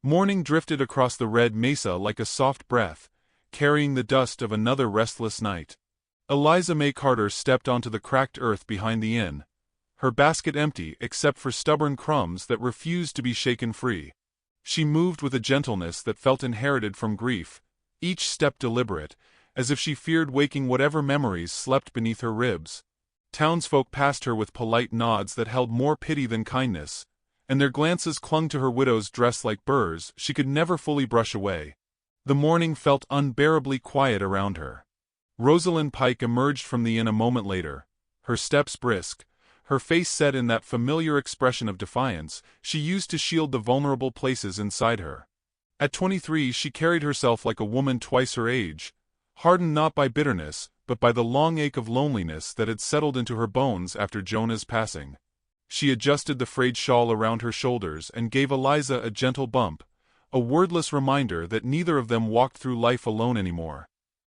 Morning drifted across the red mesa like a soft breath, carrying the dust of another restless night. Eliza May Carter stepped onto the cracked earth behind the inn, her basket empty except for stubborn crumbs that refused to be shaken free. She moved with a gentleness that felt inherited from grief, each step deliberate, as if she feared waking whatever memories slept beneath her ribs. Townsfolk passed her with polite nods that held more pity than kindness, and their glances clung to her widow's dress like burrs she could never fully brush away. The morning felt unbearably quiet around her. Rosalind Pike emerged from the inn a moment later, her steps brisk, her face set in that familiar expression of defiance she used to shield the vulnerable places inside her. At 23 she carried herself like a woman twice her age, hardened not by bitterness, but by the long ache of loneliness that had settled into her bones after Jonah's passing. She adjusted the frayed shawl around her shoulders and gave Eliza a gentle bump, a wordless reminder that neither of them walked through life alone anymore.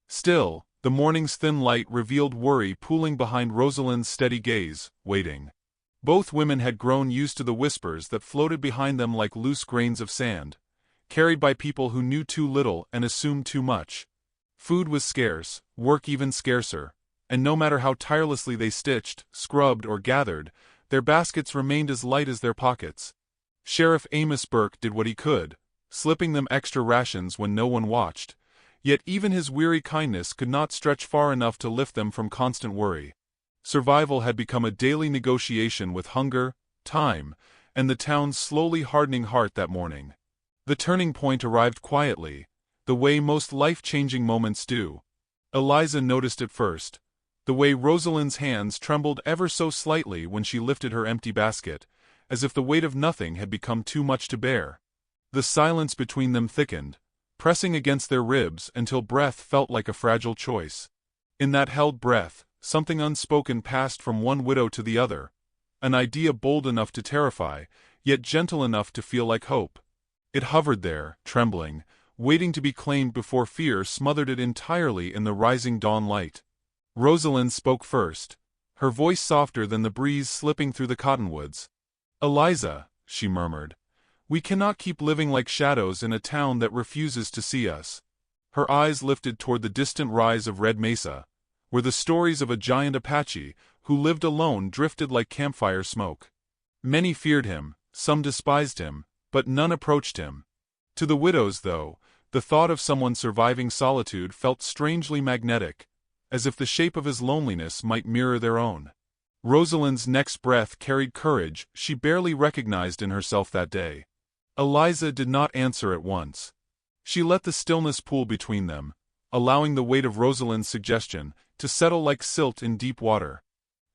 Still, the morning's thin light revealed worry pooling behind Rosalind's steady gaze, waiting. Both women had grown used to the whispers that floated behind them like loose grains of sand, carried by people who knew too little and assumed too much. Food was scarce, work even scarcer, and no matter how tirelessly they stitched, scrubbed, or gathered, their baskets remained as light as their pockets. Sheriff Amos Burke did what he could, slipping them extra rations when no one watched, yet even his weary kindness could not stretch far enough to lift them from constant worry. Survival had become a daily negotiation with hunger, time, and the town's slowly hardening heart that morning. The turning point arrived quietly, the way most life-changing moments do. Eliza noticed it first, the way Rosalind's hands trembled ever so slightly when she lifted her empty basket, as if the weight of nothing had become too much to bear. The silence between them thickened, pressing against their ribs until breath felt like a fragile choice. In that held breath, something unspoken passed from one widow to the other, an idea bold enough to terrify, yet gentle enough to feel like hope. It hovered there, trembling, waiting to be claimed before fear smothered it entirely in the rising dawn light. Rosalind spoke first, her voice softer than the breeze slipping through the cottonwoods. "Eliza," she murmured, "we cannot keep living like shadows in a town that refuses to see us." Her eyes lifted toward the distant rise of Red Mesa, where the stories of a giant Apache who lived alone drifted like campfire smoke. Many feared him, some despised him, but none approached him. To the widows, though, the thought of someone surviving solitude felt strangely magnetic, as if the shape of his loneliness might mirror their own. Rosalind's next breath carried courage she barely recognized in herself that day. Eliza did not answer at once. She let the stillness pool between them, allowing the weight of Rosalind's suggestion to settle like silt in deep water.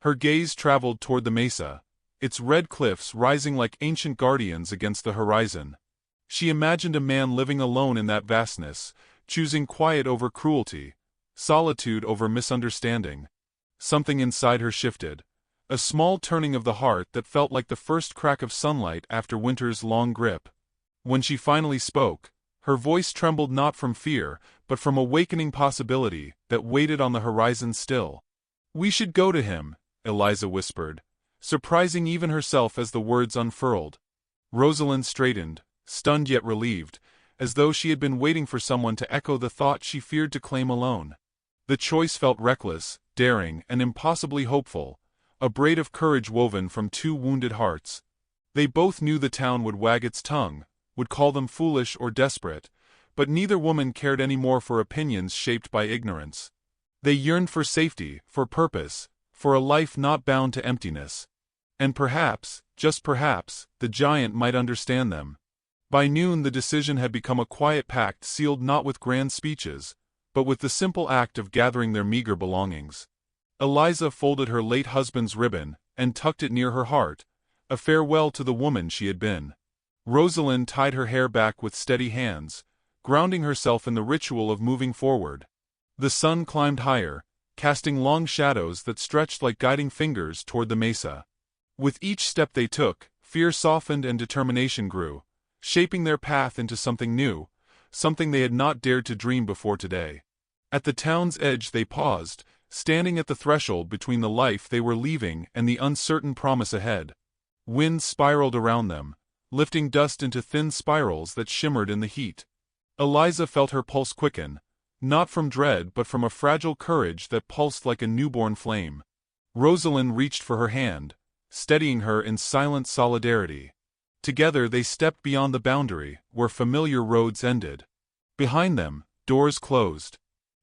Her gaze traveled toward the mesa, its red cliffs rising like ancient guardians against the horizon. She imagined a man living alone in that vastness, choosing quiet over cruelty, solitude over misunderstanding. Something inside her shifted, a small turning of the heart that felt like the first crack of sunlight after winter's long grip. When she finally spoke, her voice trembled not from fear, but from awakening possibility that waited on the horizon still. "We should go to him," Eliza whispered, surprising even herself as the words unfurled. Rosalind straightened, stunned yet relieved, as though she had been waiting for someone to echo the thought she feared to claim alone. The choice felt reckless, daring, and impossibly hopeful, a braid of courage woven from two wounded hearts. They both knew the town would wag its tongue, would call them foolish or desperate, but neither woman cared any more for opinions shaped by ignorance. They yearned for safety, for purpose, for a life not bound to emptiness. And perhaps, just perhaps, the giant might understand them. By noon the decision had become a quiet pact sealed not with grand speeches, but with the simple act of gathering their meager belongings. Eliza folded her late husband's ribbon and tucked it near her heart, a farewell to the woman she had been. Rosalind tied her hair back with steady hands, grounding herself in the ritual of moving forward. The sun climbed higher, casting long shadows that stretched like guiding fingers toward the mesa. With each step they took, fear softened and determination grew, shaping their path into something new, something they had not dared to dream before today. At the town's edge they paused, standing at the threshold between the life they were leaving and the uncertain promise ahead. Wind spiraled around them, lifting dust into thin spirals that shimmered in the heat. Eliza felt her pulse quicken, not from dread but from a fragile courage that pulsed like a newborn flame. Rosalind reached for her hand, steadying her in silent solidarity. Together they stepped beyond the boundary, where familiar roads ended. Behind them, doors closed.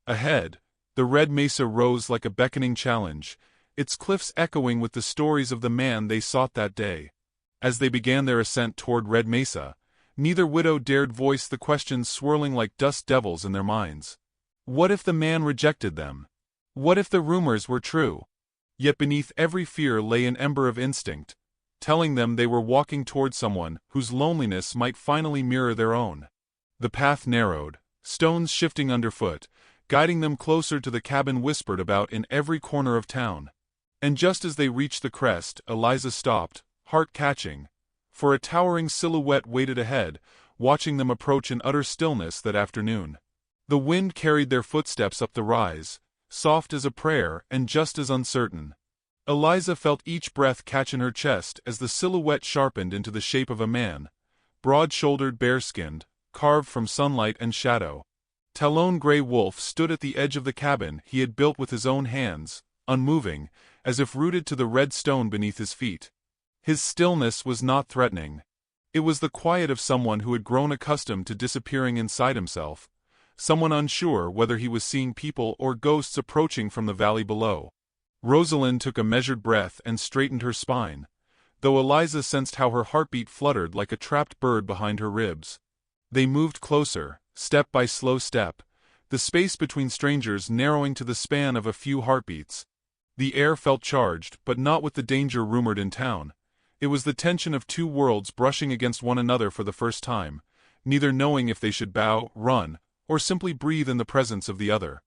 Ahead, the red mesa rose like a beckoning challenge, its cliffs echoing with the stories of the man they sought that day. As they began their ascent toward Red Mesa, neither widow dared voice the questions swirling like dust devils in their minds. What if the man rejected them? What if the rumors were true? Yet beneath every fear lay an ember of instinct, telling them they were walking toward someone whose loneliness might finally mirror their own. The path narrowed, stones shifting underfoot, guiding them closer to the cabin whispered about in every corner of town. And just as they reached the crest, Eliza stopped, heart catching, for a towering silhouette waited ahead, watching them approach in utter stillness that afternoon. The wind carried their footsteps up the rise, soft as a prayer and just as uncertain. Eliza felt each breath catch in her chest as the silhouette sharpened into the shape of a man, broad-shouldered, bare-skinned, carved from sunlight and shadow. Talon Grey Wolf stood at the edge of the cabin he had built with his own hands, unmoving, as if rooted to the red stone beneath his feet. His stillness was not threatening. It was the quiet of someone who had grown accustomed to disappearing inside himself, someone unsure whether he was seeing people or ghosts approaching from the valley below. Rosalind took a measured breath and straightened her spine, though Eliza sensed how her heartbeat fluttered like a trapped bird behind her ribs. They moved closer, step by slow step, the space between strangers narrowing to the span of a few heartbeats. The air felt charged, but not with the danger rumored in town. It was the tension of two worlds brushing against one another for the first time, neither knowing if they should bow, run, or simply breathe in the presence of the other.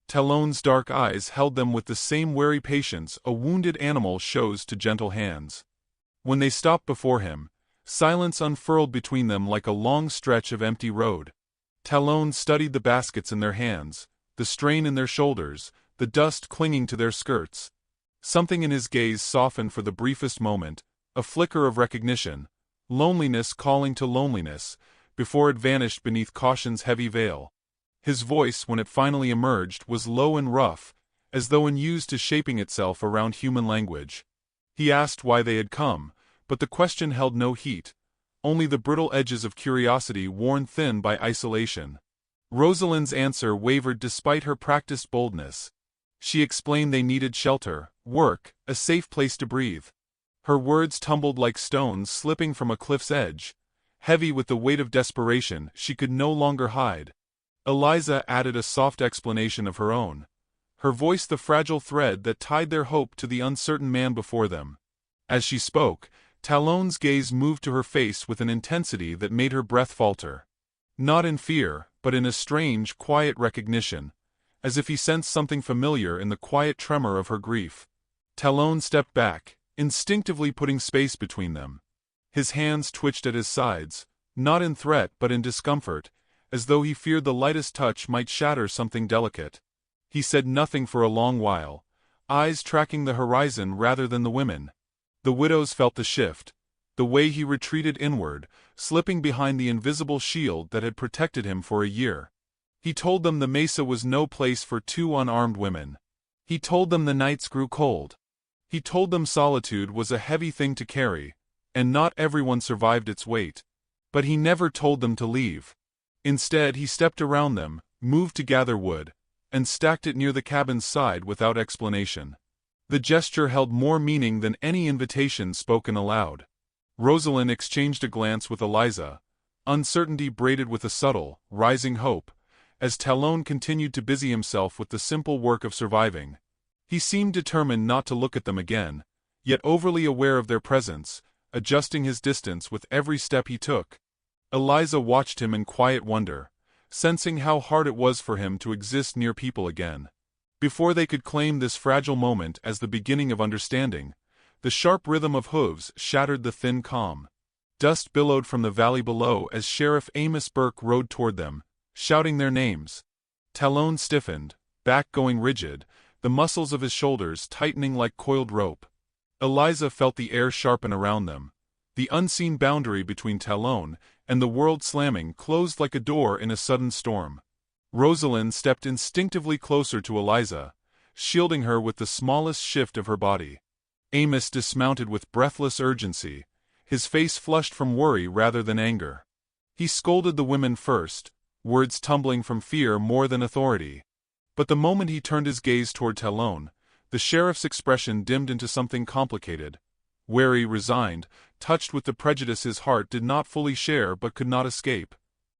Talon's dark eyes held them with the same wary patience a wounded animal shows to gentle hands. When they stopped before him, silence unfurled between them like a long stretch of empty road. Talon studied the baskets in their hands, the strain in their shoulders, the dust clinging to their skirts. Something in his gaze softened for the briefest moment, a flicker of recognition, loneliness calling to loneliness, before it vanished beneath caution's heavy veil. His voice, when it finally emerged, was low and rough, as though unused to shaping itself around human language. He asked why they had come, but the question held no heat, only the brittle edges of curiosity worn thin by isolation. Rosalind's answer wavered despite her practiced boldness. She explained they needed shelter, work, a safe place to breathe. Her words tumbled like stones slipping from a cliff's edge, heavy with the weight of desperation she could no longer hide. Eliza added a soft explanation of her own, her voice the fragile thread that tied their hope to the uncertain man before them. As she spoke, Talon's gaze moved to her face with an intensity that made her breath falter. Not in fear, but in a strange, quiet recognition, as if he sensed something familiar in the quiet tremor of her grief. Talon stepped back, instinctively putting space between them. His hands twitched at his sides, not in threat but in discomfort, as though he feared the lightest touch might shatter something delicate. He said nothing for a long while, eyes tracking the horizon rather than the women. The widows felt the shift, the way he retreated inward, slipping behind the invisible shield that had protected him for a year. He told them the mesa was no place for two unarmed women. He told them the nights grew cold. He told them solitude was a heavy thing to carry, and not everyone survived its weight. But he never told them to leave. Instead, he stepped around them, moved to gather wood, and stacked it near the cabin's side without explanation. The gesture held more meaning than any invitation spoken aloud. Rosalind exchanged a glance with Eliza, uncertainty braided with a subtle, rising hope, as Talon continued to busy himself with the simple work of surviving. He seemed determined not to look at them again, yet overly aware of their presence, adjusting his distance with every step he took. Eliza watched him in quiet wonder, sensing how hard it was for him to exist near people again. Before they could claim this fragile moment as the beginning of understanding, the sharp rhythm of hooves shattered the thin calm. Dust billowed from the valley below as Sheriff Amos Burke rode toward them, shouting their names. Talon stiffened, back going rigid, the muscles of his shoulders tightening like coiled rope. Eliza felt the air sharpen around them, the unseen boundary between Talon and the world slamming closed like a door in a sudden storm. Rosalind stepped instinctively closer to Eliza, shielding her with the smallest shift of her body. Amos dismounted with breathless urgency, his face flushed from worry rather than anger. He scolded the women first, words tumbling from fear more than authority. But the moment he turned his gaze toward Talon, the sheriff's expression dimmed into something complicated. Wary, resigned, touched with the prejudice his heart did not fully share but could not escape.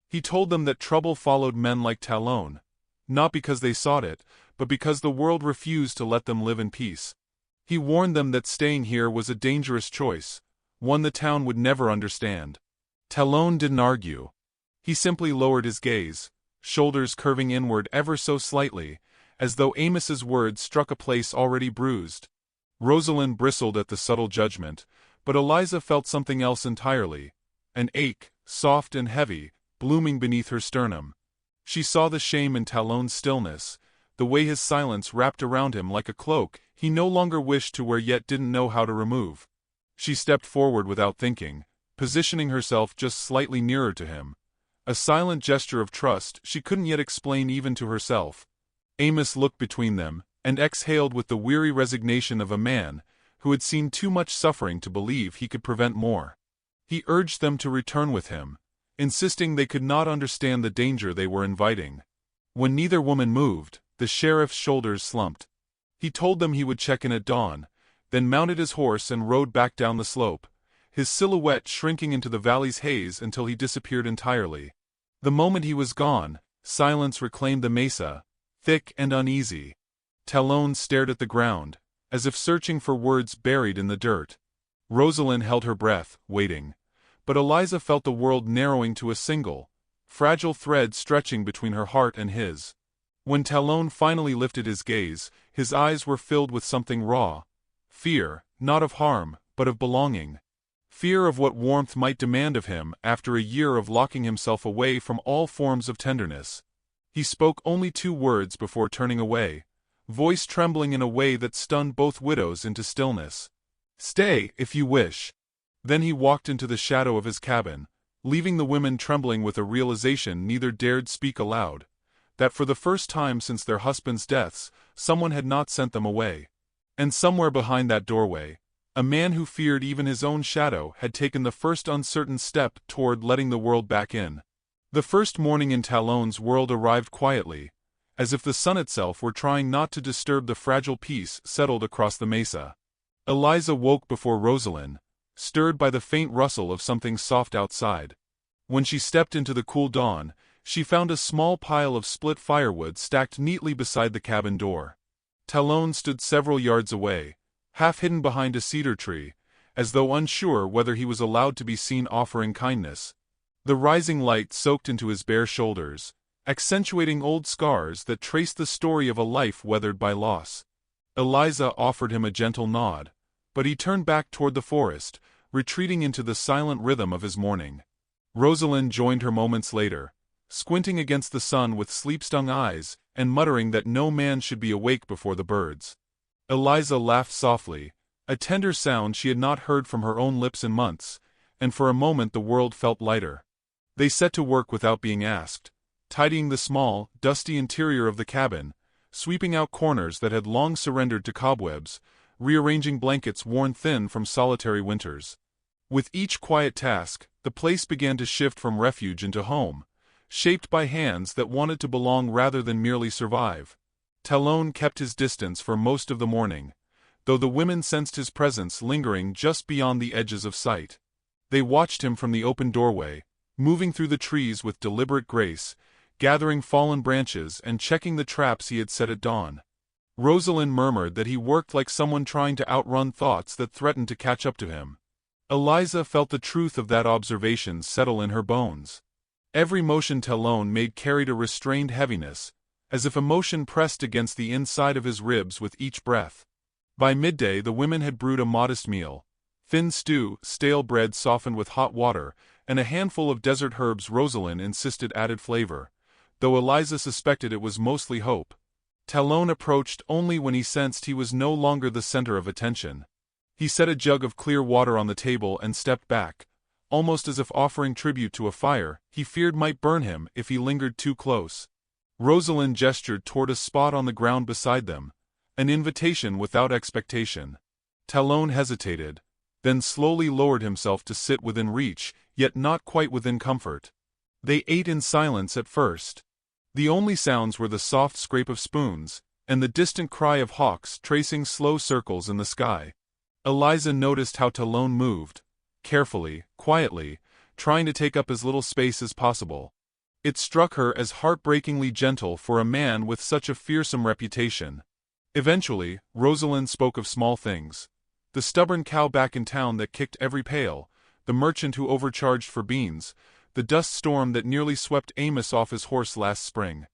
He told them that trouble followed men like Talon, not because they sought it, but because the world refused to let them live in peace. He warned them that staying here was a dangerous choice, one the town would never understand. Talon didn't argue. He simply lowered his gaze, shoulders curving inward ever so slightly, as though Amos's words struck a place already bruised. Rosalind bristled at the subtle judgment, but Eliza felt something else entirely, an ache, soft and heavy, blooming beneath her sternum. She saw the shame in Talon's stillness, the way his silence wrapped around him like a cloak he no longer wished to wear yet didn't know how to remove. She stepped forward without thinking, positioning herself just slightly nearer to him. A silent gesture of trust she couldn't yet explain even to herself. Amos looked between them, and exhaled with the weary resignation of a man who had seen too much suffering to believe he could prevent more. He urged them to return with him, insisting they could not understand the danger they were inviting. When neither woman moved, the sheriff's shoulders slumped. He told them he would check in at dawn, then mounted his horse and rode back down the slope, his silhouette shrinking into the valley's haze until he disappeared entirely. The moment he was gone, silence reclaimed the mesa, thick and uneasy. Talon stared at the ground, as if searching for words buried in the dirt. Rosalind held her breath, waiting. But Eliza felt the world narrowing to a single, fragile thread stretching between her heart and his. When Talon finally lifted his gaze, his eyes were filled with something raw. Fear, not of harm, but of belonging. Fear of what warmth might demand of him after a year of locking himself away from all forms of tenderness. He spoke only 2 words before turning away, voice trembling in a way that stunned both widows into stillness. "Stay, if you wish." Then he walked into the shadow of his cabin, leaving the women trembling with a realization neither dared speak aloud, that for the first time since their husbands' deaths, someone had not sent them away. And somewhere behind that doorway, a man who feared even his own shadow had taken the first uncertain step toward letting the world back in. The first morning in Talon's world arrived quietly, as if the sun itself were trying not to disturb the fragile peace settled across the mesa. Eliza woke before Rosalind, stirred by the faint rustle of something soft outside. When she stepped into the cool dawn, she found a small pile of split firewood stacked neatly beside the cabin door. Talon stood several yards away, half hidden behind a cedar tree, as though unsure whether he was allowed to be seen offering kindness. The rising light soaked into his bare shoulders, accentuating old scars that traced the story of a life weathered by loss. Eliza offered him a gentle nod, but he turned back toward the forest, retreating into the silent rhythm of his mourning. Rosalind joined her moments later, squinting against the sun with sleep-stung eyes and muttering that no man should be awake before the birds. Eliza laughed softly, a tender sound she had not heard from her own lips in months, and for a moment the world felt lighter. They set to work without being asked, tidying the small, dusty interior of the cabin, sweeping out corners that had long surrendered to cobwebs, rearranging blankets worn thin from solitary winters. With each quiet task, the place began to shift from refuge into home, shaped by hands that wanted to belong rather than merely survive. Talon kept his distance for most of the morning, though the women sensed his presence lingering just beyond the edges of sight. They watched him from the open doorway, moving through the trees with deliberate grace, gathering fallen branches and checking the traps he had set at dawn. Rosalind murmured that he worked like someone trying to outrun thoughts that threatened to catch up to him. Eliza felt the truth of that observation settle in her bones. Every motion Talon made carried a restrained heaviness, as if emotion pressed against the inside of his ribs with each breath. By midday the women had brewed a modest meal: thin stew, stale bread softened with hot water, and a handful of desert herbs Rosalind insisted added flavor, though Eliza suspected it was mostly hope. Talon approached only when he sensed he was no longer the center of attention. He set a jug of clear water on the table and stepped back, almost as if offering tribute to a fire he feared might burn him if he lingered too close. Rosalind gestured toward a spot on the ground beside them, an invitation without expectation. Talon hesitated, then slowly lowered himself to sit within reach, yet not quite within comfort. They ate in silence at first. The only sounds were the soft scrape of spoons, and the distant cry of hawks tracing slow circles in the sky. Eliza noticed how Talon moved, carefully, quietly, trying to take up as little space as possible. It struck her as heartbreakingly gentle for a man with such a fearsome reputation. Eventually, Rosalind spoke of small things. The stubborn cow back in town that kicked every pail, the merchant who overcharged for beans, the dust storm that nearly swept Amos off his horse last spring.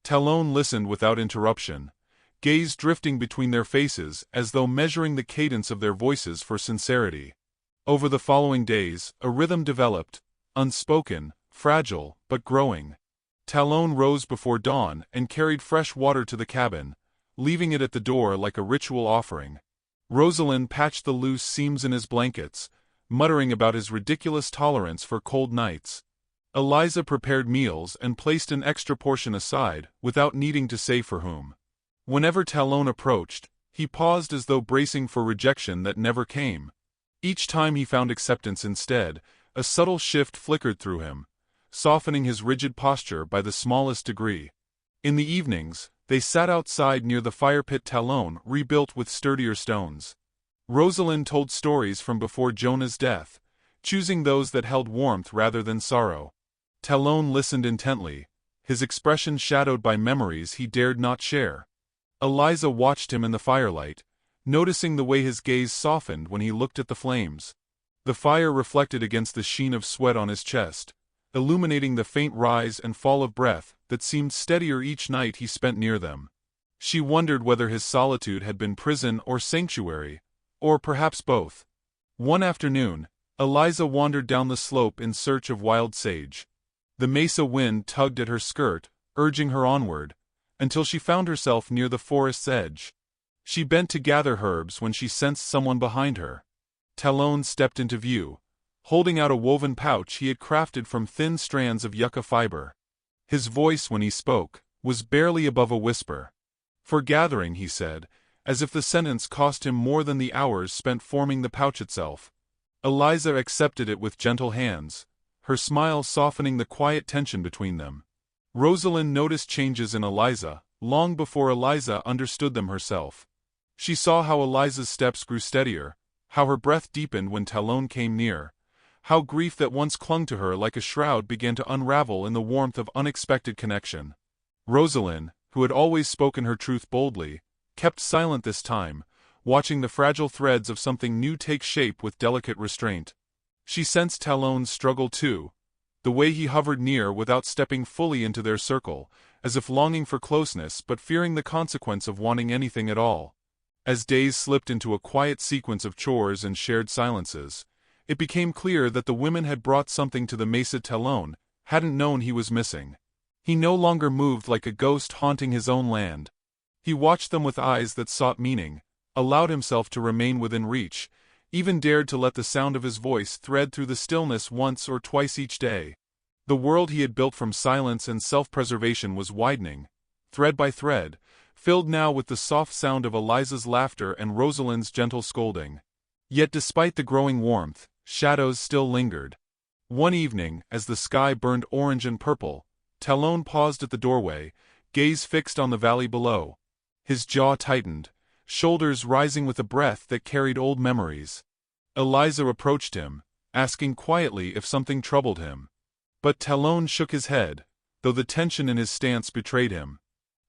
Talon listened without interruption, gaze drifting between their faces as though measuring the cadence of their voices for sincerity. Over the following days, a rhythm developed, unspoken, fragile, but growing. Talon rose before dawn and carried fresh water to the cabin, leaving it at the door like a ritual offering. Rosalind patched the loose seams in his blankets, muttering about his ridiculous tolerance for cold nights. Eliza prepared meals and placed an extra portion aside, without needing to say for whom. Whenever Talon approached, he paused as though bracing for rejection that never came. Each time he found acceptance instead, a subtle shift flickered through him, softening his rigid posture by the smallest degree. In the evenings, they sat outside near the fire pit Talon rebuilt with sturdier stones. Rosalind told stories from before Jonah's death, choosing those that held warmth rather than sorrow. Talon listened intently, his expression shadowed by memories he dared not share. Eliza watched him in the firelight, noticing the way his gaze softened when he looked at the flames. The fire reflected against the sheen of sweat on his chest, illuminating the faint rise and fall of breath that seemed steadier each night he spent near them. She wondered whether his solitude had been prison or sanctuary, or perhaps both. One afternoon, Eliza wandered down the slope in search of wild sage. The mesa wind tugged at her skirt, urging her onward, until she found herself near the forest's edge. She bent to gather herbs when she sensed someone behind her. Talon stepped into view, holding out a woven pouch he had crafted from thin strands of yucca fiber. His voice when he spoke was barely above a whisper. "For gathering," he said, as if the sentence cost him more than the hours spent forming the pouch itself. Eliza accepted it with gentle hands, her smile softening the quiet tension between them. Rosalind noticed changes in Eliza, long before Eliza understood them herself. She saw how Eliza's steps grew steadier, how her breath deepened when Talon came near, how grief that once clung to her like a shroud began to unravel in the warmth of unexpected connection. Rosalind, who had always spoken her truth boldly, kept silent this time, watching the fragile threads of something new take shape with delicate restraint. She sensed Talon's struggle too, the way he hovered near without stepping fully into their circle, as if longing for closeness but fearing the consequence of wanting anything at all. As days slipped into a quiet sequence of chores and shared silences, it became clear that the women had brought something to the mesa Talon hadn't known he was missing. He no longer moved like a ghost haunting his own land. He watched them with eyes that sought meaning, allowed himself to remain within reach, even dared to let the sound of his voice thread through the stillness once or twice each day. The world he had built from silence and self-preservation was widening, thread by thread, filled now with the soft sound of Eliza's laughter and Rosalind's gentle scolding. Yet despite the growing warmth, shadows still lingered. One evening, as the sky burned orange and purple, Talon paused at the doorway, gaze fixed on the valley below. His jaw tightened, shoulders rising with a breath that carried old memories. Eliza approached him, asking quietly if something troubled him. But Talon shook his head, though the tension in his stance betrayed him.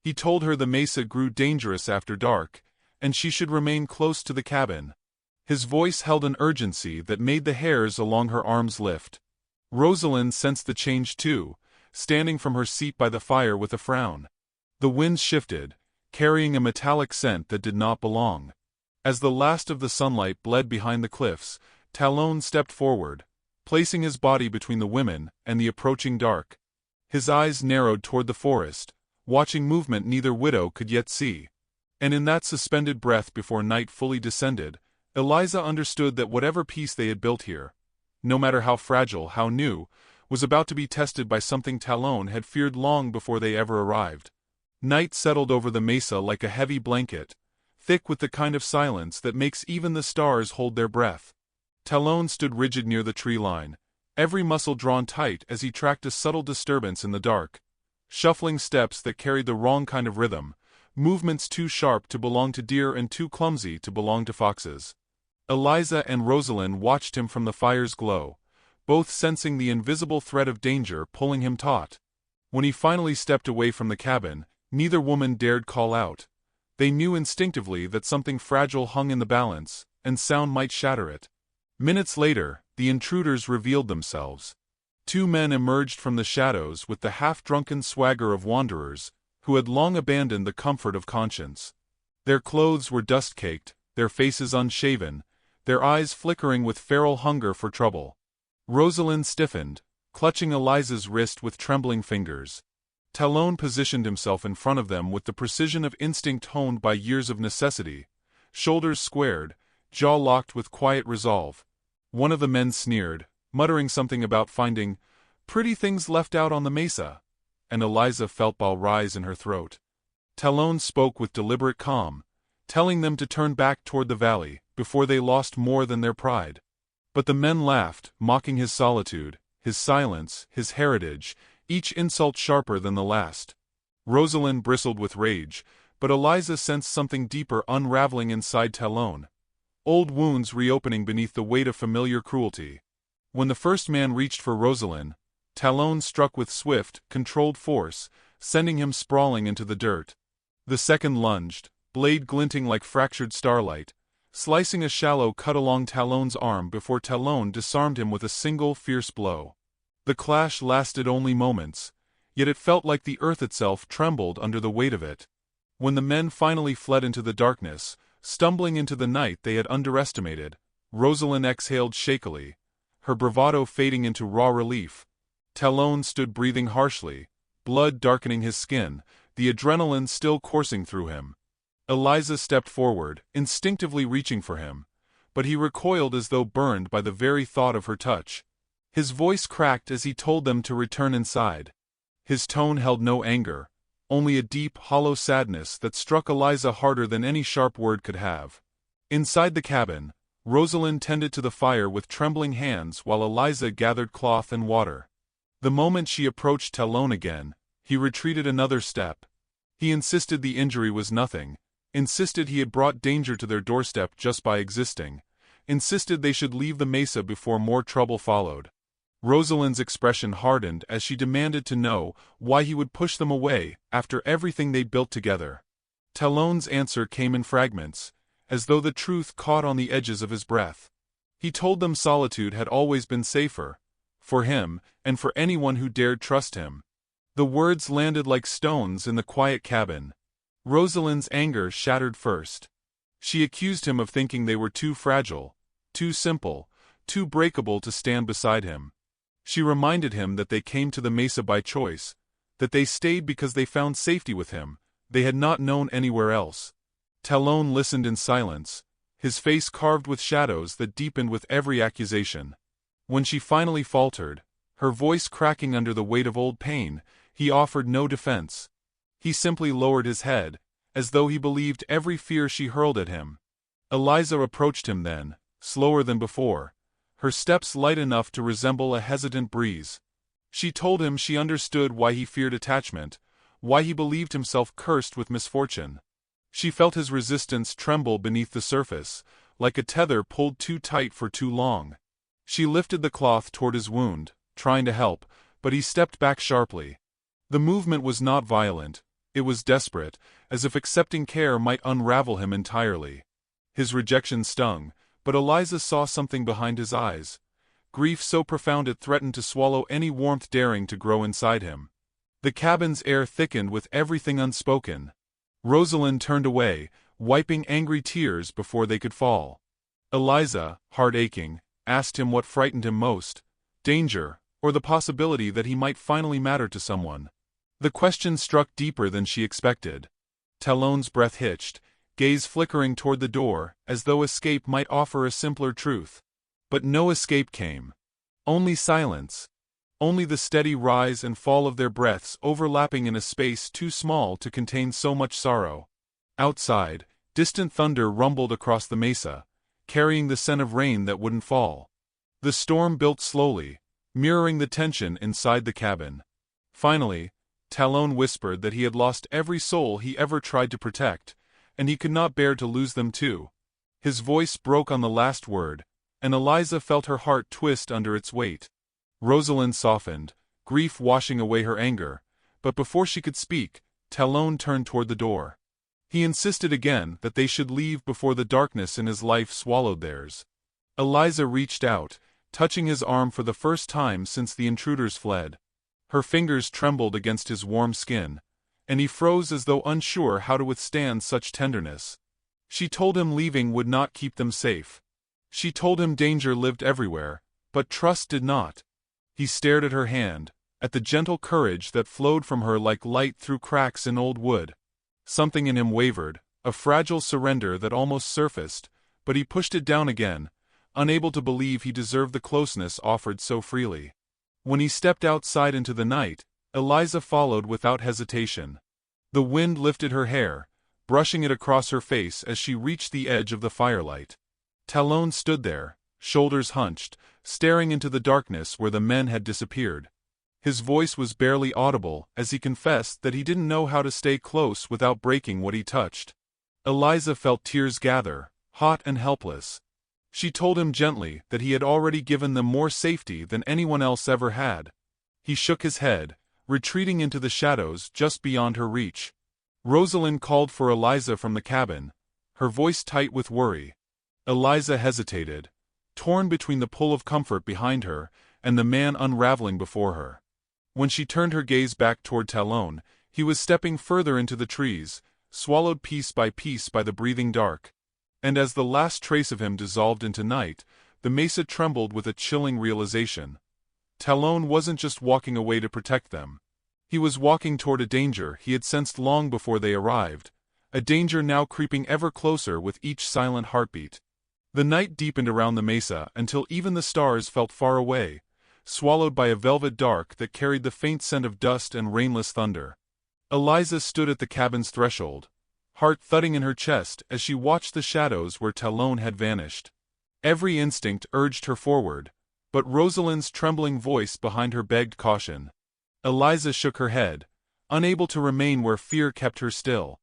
He told her the mesa grew dangerous after dark, and she should remain close to the cabin. His voice held an urgency that made the hairs along her arms lift. Rosalind sensed the change too, standing from her seat by the fire with a frown. The winds shifted, carrying a metallic scent that did not belong. As the last of the sunlight bled behind the cliffs, Talon stepped forward, placing his body between the women and the approaching dark. His eyes narrowed toward the forest, watching movement neither widow could yet see. And in that suspended breath before night fully descended, Eliza understood that whatever peace they had built here, no matter how fragile, how new, was about to be tested by something Talon had feared long before they ever arrived. Night settled over the mesa like a heavy blanket, thick with the kind of silence that makes even the stars hold their breath. Talon stood rigid near the tree line, every muscle drawn tight as he tracked a subtle disturbance in the dark. Shuffling steps that carried the wrong kind of rhythm, movements too sharp to belong to deer and too clumsy to belong to foxes. Eliza and Rosalind watched him from the fire's glow, both sensing the invisible threat of danger pulling him taut. When he finally stepped away from the cabin, neither woman dared call out. They knew instinctively that something fragile hung in the balance, and sound might shatter it. Minutes later, the intruders revealed themselves. Two men emerged from the shadows with the half-drunken swagger of wanderers, who had long abandoned the comfort of conscience. Their clothes were dust-caked, their faces unshaven, their eyes flickering with feral hunger for trouble. Rosalind stiffened, clutching Eliza's wrist with trembling fingers. Talon positioned himself in front of them with the precision of instinct honed by years of necessity, shoulders squared, jaw locked with quiet resolve. One of the men sneered, muttering something about finding pretty things left out on the mesa, and Eliza felt bile rise in her throat. Talon spoke with deliberate calm, telling them to turn back toward the valley, before they lost more than their pride. But the men laughed, mocking his solitude, his silence, his heritage, each insult sharper than the last. Rosalind bristled with rage, but Eliza sensed something deeper unraveling inside Talon. Old wounds reopening beneath the weight of familiar cruelty. When the first man reached for Rosalind, Talon struck with swift, controlled force, sending him sprawling into the dirt. The second lunged, blade glinting like fractured starlight, slicing a shallow cut along Talon's arm before Talon disarmed him with a single fierce blow. The clash lasted only moments, yet it felt like the earth itself trembled under the weight of it. When the men finally fled into the darkness, stumbling into the night they had underestimated, Rosalind exhaled shakily, her bravado fading into raw relief. Talon stood breathing harshly, blood darkening his skin, the adrenaline still coursing through him. Eliza stepped forward, instinctively reaching for him, but he recoiled as though burned by the very thought of her touch. His voice cracked as he told them to return inside. His tone held no anger, only a deep, hollow sadness that struck Eliza harder than any sharp word could have. Inside the cabin, Rosalind tended to the fire with trembling hands while Eliza gathered cloth and water. The moment she approached Talon again, he retreated another step. He insisted the injury was nothing, insisted he had brought danger to their doorstep just by existing, insisted they should leave the mesa before more trouble followed. Rosalind's expression hardened as she demanded to know why he would push them away after everything they built together. Talon's answer came in fragments, as though the truth caught on the edges of his breath. He told them solitude had always been safer, for him and for anyone who dared trust him. The words landed like stones in the quiet cabin. Rosalind's anger shattered first. She accused him of thinking they were too fragile, too simple, too breakable to stand beside him. She reminded him that they came to the mesa by choice, that they stayed because they found safety with him, they had not known anywhere else. Talon listened in silence, his face carved with shadows that deepened with every accusation. When she finally faltered, her voice cracking under the weight of old pain, he offered no defense. He simply lowered his head, as though he believed every fear she hurled at him. Eliza approached him then, slower than before, her steps light enough to resemble a hesitant breeze. She told him she understood why he feared attachment, why he believed himself cursed with misfortune. She felt his resistance tremble beneath the surface, like a tether pulled too tight for too long. She lifted the cloth toward his wound, trying to help, but he stepped back sharply. The movement was not violent, it was desperate, as if accepting care might unravel him entirely. His rejection stung, but Eliza saw something behind his eyes, grief so profound it threatened to swallow any warmth daring to grow inside him. The cabin's air thickened with everything unspoken. Rosalind turned away, wiping angry tears before they could fall. Eliza, heart aching, asked him what frightened him most, danger, or the possibility that he might finally matter to someone. The question struck deeper than she expected. Talon's breath hitched, gaze flickering toward the door, as though escape might offer a simpler truth. But no escape came. Only silence. Only the steady rise and fall of their breaths overlapping in a space too small to contain so much sorrow. Outside, distant thunder rumbled across the mesa, carrying the scent of rain that wouldn't fall. The storm built slowly, mirroring the tension inside the cabin. Finally, Talon whispered that he had lost every soul he ever tried to protect, and he could not bear to lose them too. His voice broke on the last word, and Eliza felt her heart twist under its weight. Rosalind softened, grief washing away her anger, but before she could speak, Talon turned toward the door. He insisted again that they should leave before the darkness in his life swallowed theirs. Eliza reached out, touching his arm for the first time since the intruders fled. Her fingers trembled against his warm skin, and he froze as though unsure how to withstand such tenderness. She told him leaving would not keep them safe. She told him danger lived everywhere, but trust did not. He stared at her hand, at the gentle courage that flowed from her like light through cracks in old wood. Something in him wavered, a fragile surrender that almost surfaced, but he pushed it down again, unable to believe he deserved the closeness offered so freely. When he stepped outside into the night, Eliza followed without hesitation. The wind lifted her hair, brushing it across her face as she reached the edge of the firelight. Talon stood there, shoulders hunched, staring into the darkness where the men had disappeared. His voice was barely audible as he confessed that he didn't know how to stay close without breaking what he touched. Eliza felt tears gather, hot and helpless. She told him gently that he had already given them more safety than anyone else ever had. He shook his head, retreating into the shadows just beyond her reach. Rosalind called for Eliza from the cabin, her voice tight with worry. Eliza hesitated, torn between the pull of comfort behind her and the man unraveling before her. When she turned her gaze back toward Talon, he was stepping further into the trees, swallowed piece by the breathing dark. And as the last trace of him dissolved into night, the mesa trembled with a chilling realization. Talon wasn't just walking away to protect them. He was walking toward a danger he had sensed long before they arrived, a danger now creeping ever closer with each silent heartbeat. The night deepened around the mesa until even the stars felt far away, swallowed by a velvet dark that carried the faint scent of dust and rainless thunder. Eliza stood at the cabin's threshold, heart thudding in her chest as she watched the shadows where Talon had vanished. Every instinct urged her forward, but Rosalind's trembling voice behind her begged caution. Eliza shook her head, unable to remain where fear kept her still.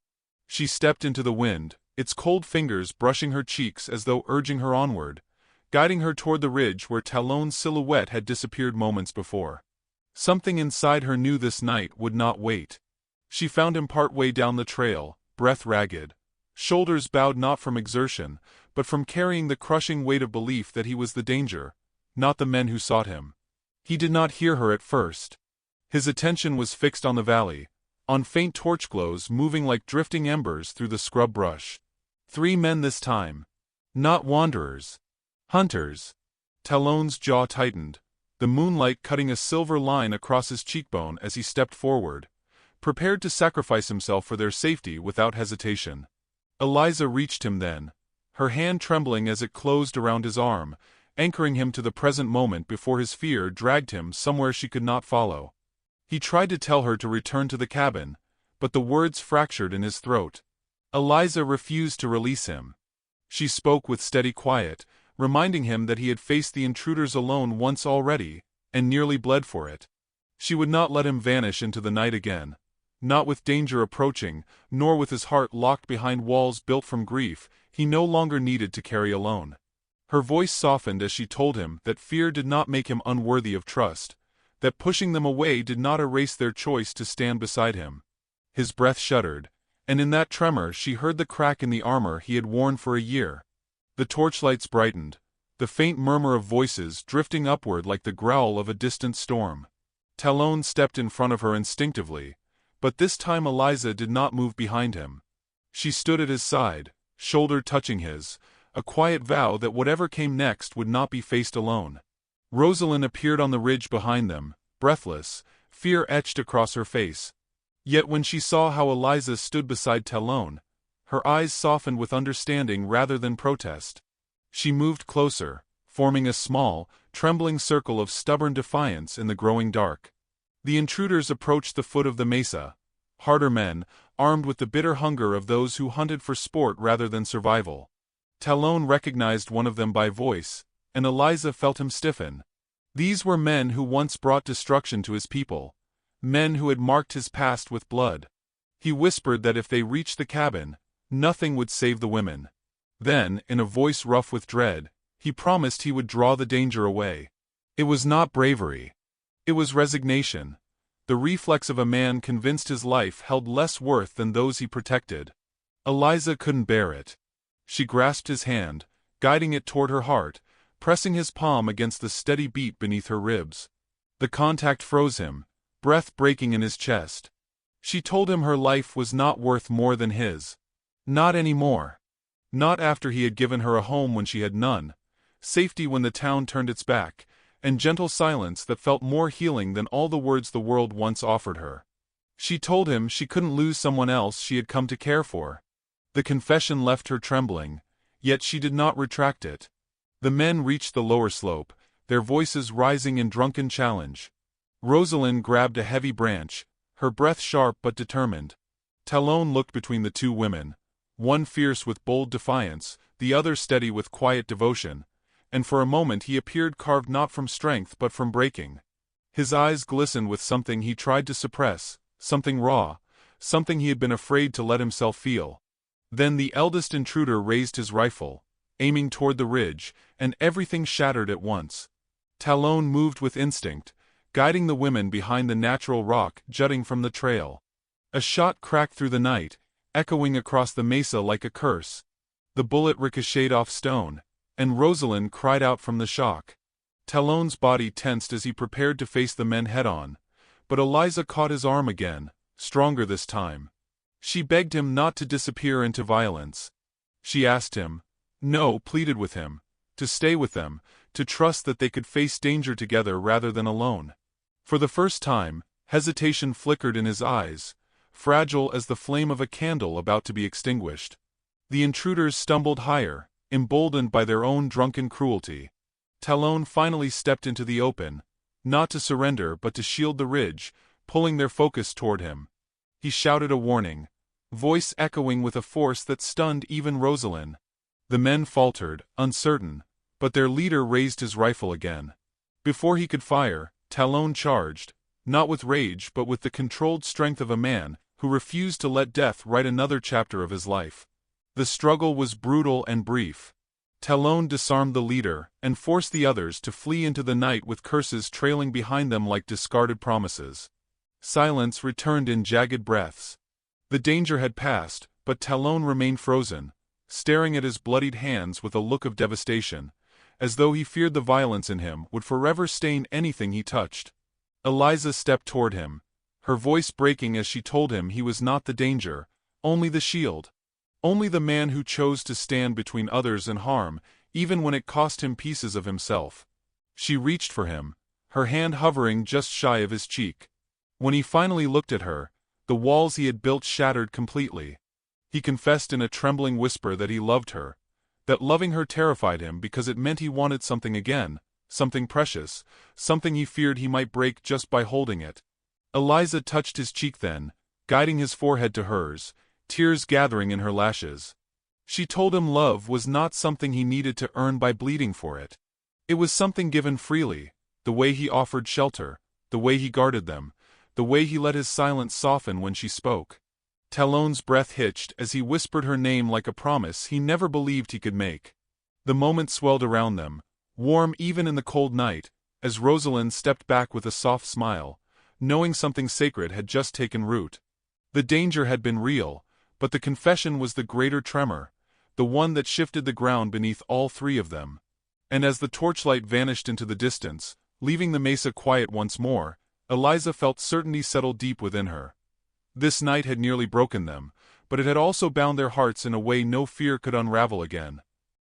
She stepped into the wind, its cold fingers brushing her cheeks as though urging her onward, guiding her toward the ridge where Talon's silhouette had disappeared moments before. Something inside her knew this night would not wait. She found him partway down the trail, breath ragged, shoulders bowed not from exertion, but from carrying the crushing weight of belief that he was the danger, not the men who sought him. He did not hear her at first. His attention was fixed on the valley, on faint torch glows moving like drifting embers through the scrub brush. 3 men this time. Not wanderers. Hunters. Talon's jaw tightened, the moonlight cutting a silver line across his cheekbone as he stepped forward, prepared to sacrifice himself for their safety without hesitation. Eliza reached him then, her hand trembling as it closed around his arm, anchoring him to the present moment before his fear dragged him somewhere she could not follow. He tried to tell her to return to the cabin, but the words fractured in his throat. Eliza refused to release him. She spoke with steady quiet, reminding him that he had faced the intruders alone once already, and nearly bled for it. She would not let him vanish into the night again, not with danger approaching, nor with his heart locked behind walls built from grief he no longer needed to carry alone. Her voice softened as she told him that fear did not make him unworthy of trust, that pushing them away did not erase their choice to stand beside him. His breath shuddered, and in that tremor she heard the crack in the armor he had worn for a year. The torchlights brightened, the faint murmur of voices drifting upward like the growl of a distant storm. Talon stepped in front of her instinctively, but this time Eliza did not move behind him. She stood at his side, shoulder touching his, a quiet vow that whatever came next would not be faced alone. Rosalind appeared on the ridge behind them, breathless, fear etched across her face. Yet when she saw how Eliza stood beside Talon, her eyes softened with understanding rather than protest. She moved closer, forming a small, trembling circle of stubborn defiance in the growing dark. The intruders approached the foot of the mesa, harder men, armed with the bitter hunger of those who hunted for sport rather than survival. Talon recognized one of them by voice, and Eliza felt him stiffen. These were men who once brought destruction to his people, men who had marked his past with blood. He whispered that if they reached the cabin, nothing would save the women. Then, in a voice rough with dread, he promised he would draw the danger away. It was not bravery. It was resignation, the reflex of a man convinced his life held less worth than those he protected. Eliza couldn't bear it. She grasped his hand, guiding it toward her heart, pressing his palm against the steady beat beneath her ribs. The contact froze him, breath breaking in his chest. She told him her life was not worth more than his. Not anymore. Not after he had given her a home when she had none, safety when the town turned its back, and gentle silence that felt more healing than all the words the world once offered her. She told him she couldn't lose someone else she had come to care for. The confession left her trembling, yet she did not retract it. The men reached the lower slope, their voices rising in drunken challenge. Rosalind grabbed a heavy branch, her breath sharp but determined. Talon looked between the two women, one fierce with bold defiance, the other steady with quiet devotion, and for a moment he appeared carved not from strength but from breaking. His eyes glistened with something he tried to suppress, something raw, something he had been afraid to let himself feel. Then the eldest intruder raised his rifle, aiming toward the ridge, and everything shattered at once. Talon moved with instinct, guiding the women behind the natural rock jutting from the trail. A shot cracked through the night, echoing across the mesa like a curse. The bullet ricocheted off stone, and Rosalind cried out from the shock. Talon's body tensed as he prepared to face the men head-on, but Eliza caught his arm again, stronger this time. She begged him not to disappear into violence. She asked him, no, pleaded with him, to stay with them, to trust that they could face danger together rather than alone. For the first time, hesitation flickered in his eyes, fragile as the flame of a candle about to be extinguished. The intruders stumbled higher, emboldened by their own drunken cruelty. Talon finally stepped into the open, not to surrender but to shield the ridge, pulling their focus toward him. He shouted a warning, voice echoing with a force that stunned even Rosalind. The men faltered, uncertain, but their leader raised his rifle again. Before he could fire, Talon charged, not with rage but with the controlled strength of a man who refused to let death write another chapter of his life. The struggle was brutal and brief. Talon disarmed the leader and forced the others to flee into the night with curses trailing behind them like discarded promises. Silence returned in jagged breaths. The danger had passed, but Talon remained frozen, staring at his bloodied hands with a look of devastation, as though he feared the violence in him would forever stain anything he touched. Eliza stepped toward him, her voice breaking as she told him he was not the danger, only the shield. Only the man who chose to stand between others and harm, even when it cost him pieces of himself. She reached for him, her hand hovering just shy of his cheek. When he finally looked at her, the walls he had built shattered completely. He confessed in a trembling whisper that he loved her, that loving her terrified him because it meant he wanted something again, something precious, something he feared he might break just by holding it. Eliza touched his cheek then, guiding his forehead to hers, tears gathering in her lashes. She told him love was not something he needed to earn by bleeding for it. It was something given freely, the way he offered shelter, the way he guarded them, the way he let his silence soften when she spoke. Talon's breath hitched as he whispered her name like a promise he never believed he could make. The moment swelled around them, warm even in the cold night, as Rosalind stepped back with a soft smile, knowing something sacred had just taken root. The danger had been real, but the confession was the greater tremor, the one that shifted the ground beneath all three of them. And as the torchlight vanished into the distance, leaving the mesa quiet once more, Eliza felt certainty settle deep within her. This night had nearly broken them, but it had also bound their hearts in a way no fear could unravel again.